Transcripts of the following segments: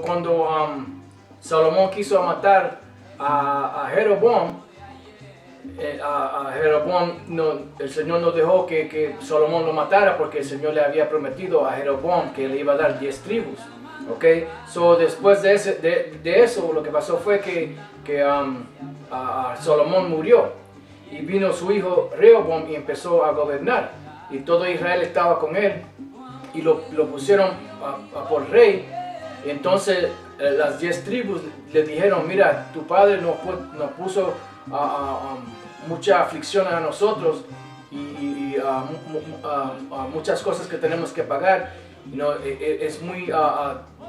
Cuando Salomón quiso matar a Jeroboam, el Señor no dejó que Salomón lo matara, porque el Señor le había prometido a Jeroboam que le iba a dar 10 tribus. Okay, después de eso, lo que pasó fue que Salomón murió y vino su hijo Rehoboam y empezó a gobernar, y todo Israel estaba con él y lo pusieron por rey. Y entonces las 10 tribus le dijeron: mira, tu padre nos puso mucha aflicción a nosotros y muchas cosas que tenemos que pagar. Es muy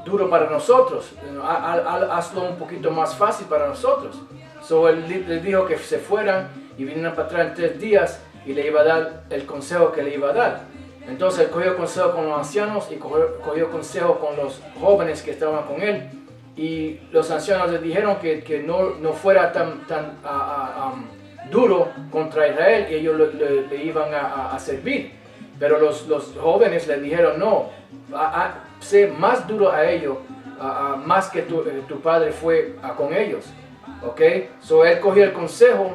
duro para nosotros. Hazlo un poquito más fácil para nosotros. Él les dijo que se fueran y vinieran para atrás en 3 días, y le iba a dar el consejo que le iba a dar. Entonces él cogió consejo con los ancianos y cogió consejo con los jóvenes que estaban con él, y los ancianos le dijeron que no fuera tan duro contra Israel, y ellos le iban a servir. Pero los jóvenes le dijeron: no, sé más duro a ellos, más que tu padre fue con ellos. Okay? Él cogió el consejo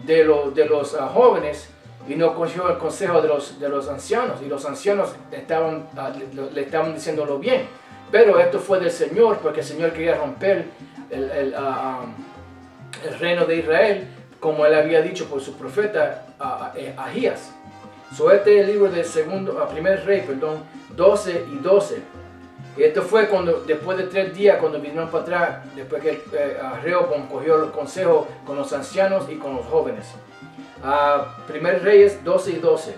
de los jóvenes y no cogió el consejo de los ancianos, y los ancianos le estaban diciéndolo bien. Pero esto fue del Señor, porque el Señor quería romper el reino de Israel, como él había dicho por su profeta Ahías. Este es el libro del primer rey, 12 y 12. Y esto fue después de 3 días, cuando vinieron para atrás, después que Rehoboam cogió el consejo con los ancianos y con los jóvenes. Primer Reyes 12 y 12.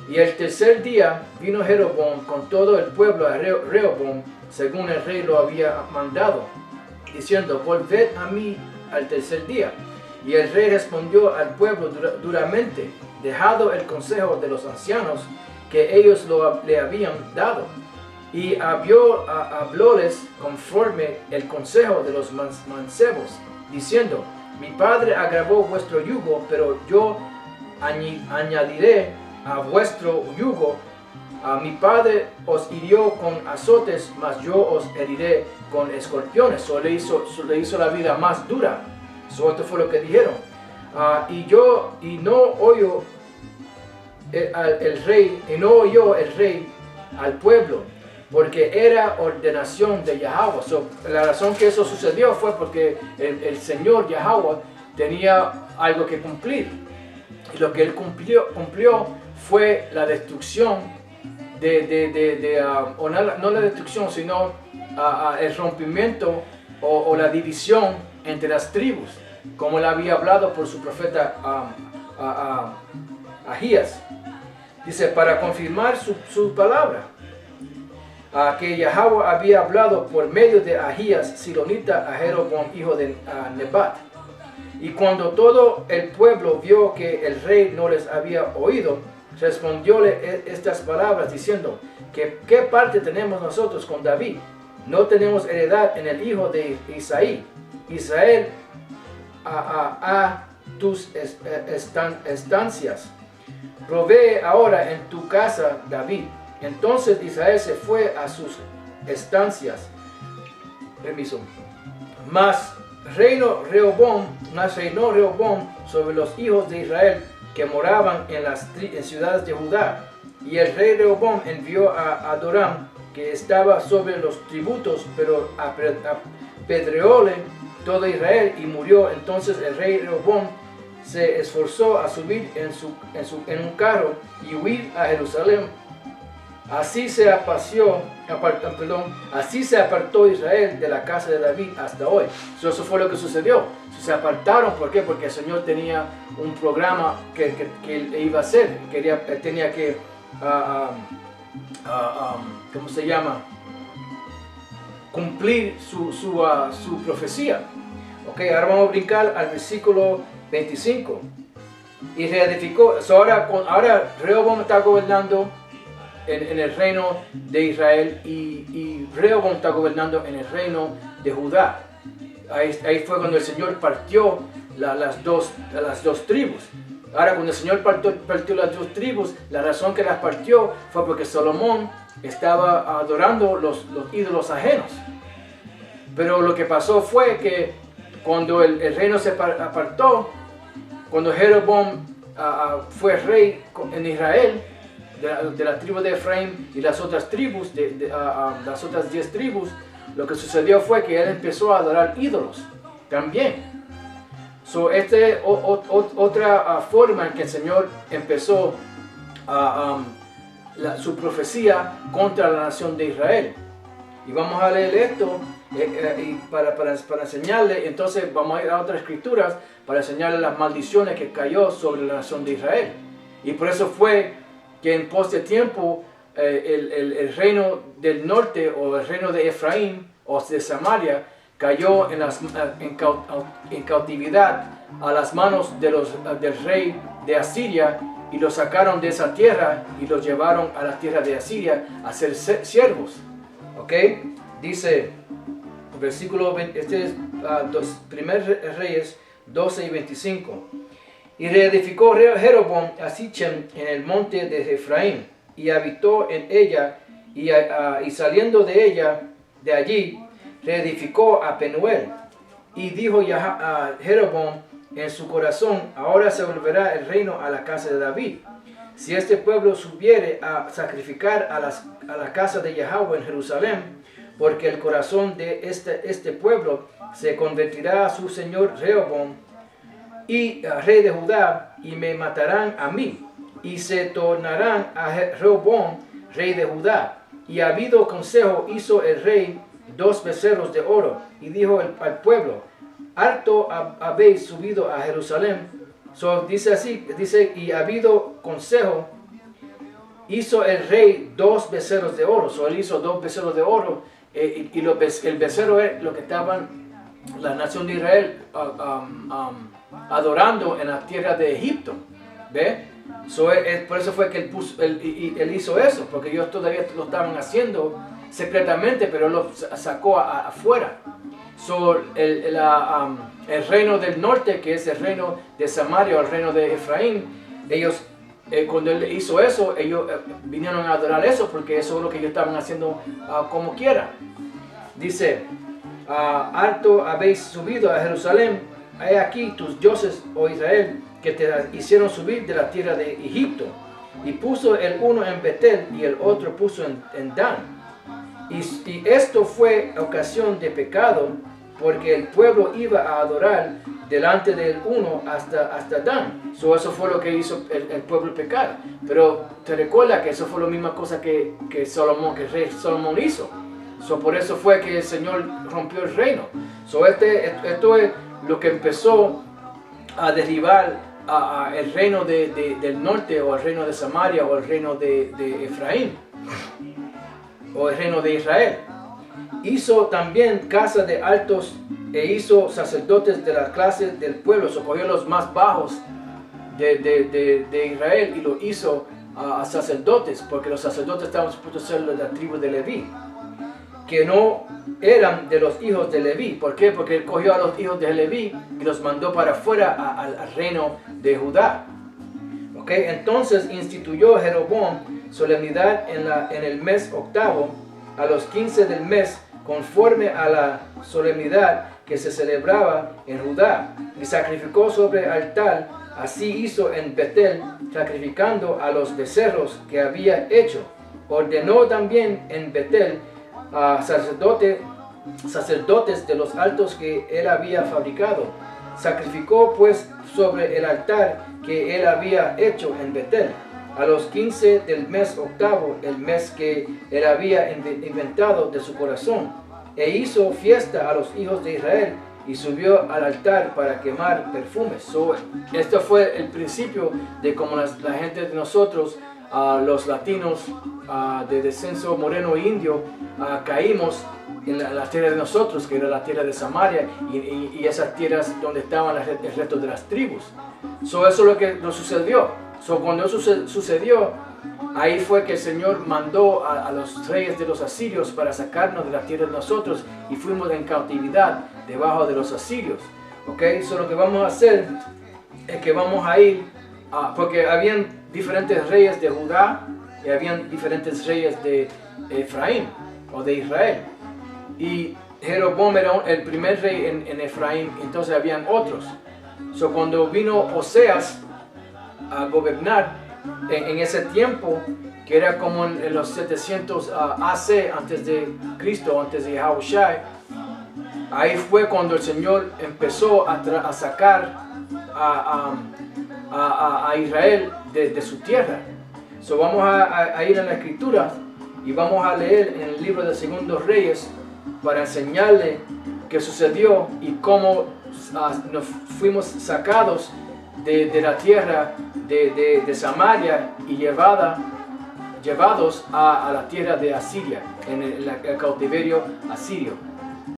Y el tercer día vino Jeroboam con todo el pueblo a Rehoboam, según el rey lo había mandado, diciendo: volved a mí al tercer día. Y el rey respondió al pueblo duramente, dejado el consejo de los ancianos que ellos le habían dado, y hablóles conforme el consejo de los mancebos, diciendo: mi padre agravó vuestro yugo, pero yo añadiré a vuestro yugo. Mi padre os hirió con azotes, mas yo os heriré con escorpiones. Le hizo la vida más dura. Esto fue lo que dijeron. Y no oyó el rey al pueblo, porque era ordenación de Yahweh. La razón que eso sucedió fue porque el Señor Yahweh tenía algo que cumplir. Y lo que él cumplió fue la destrucción no la destrucción, sino el rompimiento o la división entre las tribus, como él había hablado por su profeta Ahías. Dice: para confirmar su palabra, que Yahweh había hablado por medio de Ahías silonita a Jeroboam hijo de Nebat. Y cuando todo el pueblo vio que el rey no les había oído, respondióle estas palabras, diciendo: ¿qué parte tenemos nosotros con David? No tenemos heredad en el hijo de Isaí. Israel a tus estancias. Provee ahora en tu casa, David. Entonces Israel se fue a sus estancias. Permiso. Mas reinó Rehoboam sobre los hijos de Israel que moraban en ciudades de Judá. Y el rey Rehoboam envió a Adoram, que estaba sobre los tributos, pero apedreóle todo Israel y murió. Entonces el rey Rehoboam se esforzó a subir en un carro y huir a Jerusalén. Así se apartó Israel de la casa de David hasta hoy. Eso fue lo que sucedió. Se apartaron. ¿Por qué? Porque el Señor tenía un programa que él iba a hacer. Tenía que, ¿cómo se llama? Cumplir su profecía. Okay, ahora vamos a brincar al versículo 25. Y reedificó. Ahora Rehoboam está gobernando en el reino de Israel, y Rehoboam está gobernando en el reino de Judá. Ahí fue cuando el Señor partió las dos tribus. Ahora, cuando el Señor partió las 2 tribus, la razón que las partió fue porque Salomón estaba adorando los ídolos ajenos. Pero lo que pasó fue que cuando el reino se apartó, cuando Jeroboam fue rey en Israel, de la tribu de Efraín y las otras tribus, las otras 10 tribus, lo que sucedió fue que él empezó a adorar ídolos también. Otra forma en que el Señor empezó su profecía contra la nación de Israel. Y vamos a leer esto para enseñarle. Entonces vamos a ir a otras escrituras para enseñarle las maldiciones que cayó sobre la nación de Israel. Y por eso fue que en pos de tiempo el reino del norte, o el reino de Efraín o de Samaria, cayó en cautividad a las manos del rey de Asiria, y los sacaron de esa tierra y los llevaron a la tierra de Asiria a ser siervos. ¿Ok? Dice, versículo 20, este es 1 Reyes 12 y 25. Y reedificó Jeroboam a Sichem en el monte de Efraín, y habitó en ella, y saliendo de ella, de allí, reedificó a Penuel. Y dijo a Jeroboam en su corazón: ahora se volverá el reino a la casa de David. Si este pueblo subiere a sacrificar a la casa de Yahweh en Jerusalén, porque el corazón de este pueblo se convertirá a su señor Rehoboam, y rey de Judá, y me matarán a mí, y se tornarán a Rehoboam, rey de Judá. Y habido consejo, hizo el rey 2 becerros de oro, y dijo al pueblo: harto habéis subido a Jerusalén. Dice así, y habido consejo, hizo el rey 2 becerros de oro. Él hizo 2 becerros de oro, y el becerro es lo que estaban la nación de Israel adorando en la tierra de Egipto. ¿Ve? Por eso fue que él hizo eso, porque ellos todavía lo estaban haciendo secretamente, pero él lo sacó afuera. El reino del norte, que es el reino de Samaria o el reino de Efraín, ellos, cuando él hizo eso, ellos vinieron a adorar eso, porque eso es lo que ellos estaban haciendo como quiera. Dice: harto habéis subido a Jerusalén, he aquí tus dioses, oh Israel, que te hicieron subir de la tierra de Egipto. Y puso el uno en Betel y el otro puso en Dan. Y esto fue ocasión de pecado, porque el pueblo iba a adorar delante del uno hasta Dan. Eso fue lo que hizo el pueblo pecar. Pero te recuerda que eso fue la misma cosa que el rey Salomón hizo. Por eso fue que el Señor rompió el reino. Esto es lo que empezó a derribar el reino del norte, o el reino de Samaria, o el reino de Efraín, o el reino de Israel. Hizo también casa de altos, e hizo sacerdotes de la clase del pueblo. Cogió los más bajos de Israel y lo hizo a sacerdotes, porque los sacerdotes estaban supuestos a ser de la tribu de Leví, que no eran de los hijos de Leví. ¿Por qué? Porque él cogió a los hijos de Leví y los mandó para afuera al reino de Judá. ¿Ok? Entonces instituyó Jeroboam solemnidad en el mes octavo, a los 15 del mes, conforme a la solemnidad que se celebraba en Judá, y sacrificó sobre el altar. Así hizo en Betel, sacrificando a los becerros que había hecho. Ordenó también en Betel a sacerdotes de los altos que él había fabricado. Sacrificó pues sobre el altar que él había hecho en Betel, a los 15 del mes octavo, el mes que él había inventado de su corazón, e hizo fiesta a los hijos de Israel, y subió al altar para quemar perfumes. Esto fue el principio de cómo la gente de nosotros, los latinos de descenso moreno e indio, caímos en la tierra de nosotros, que era la tierra de Samaria, y esas tierras donde estaban el resto de las tribus. Eso es lo que nos sucedió. Cuando eso sucedió, ahí fue que el Señor mandó a los reyes de los asirios para sacarnos de la tierra de nosotros, y fuimos en cautividad debajo de los asirios. ¿Ok? Lo que vamos a hacer es que vamos a ir, porque habían diferentes reyes de Judá y habían diferentes reyes de Efraín o de Israel. y Jeroboam era el primer rey en Efraín, entonces habían otros. So, cuando vino Oseas a gobernar en ese tiempo, que era como en los 700 AC, antes de Cristo, antes de Yahushua, ahí fue cuando el Señor empezó a sacar a Israel de su tierra. So, vamos a ir a la Escritura y vamos a leer en el libro de Segundos Reyes para enseñarle qué sucedió y cómo nos fuimos sacados de la tierra de Samaria y llevados a la tierra de Asiria, en el cautiverio asirio.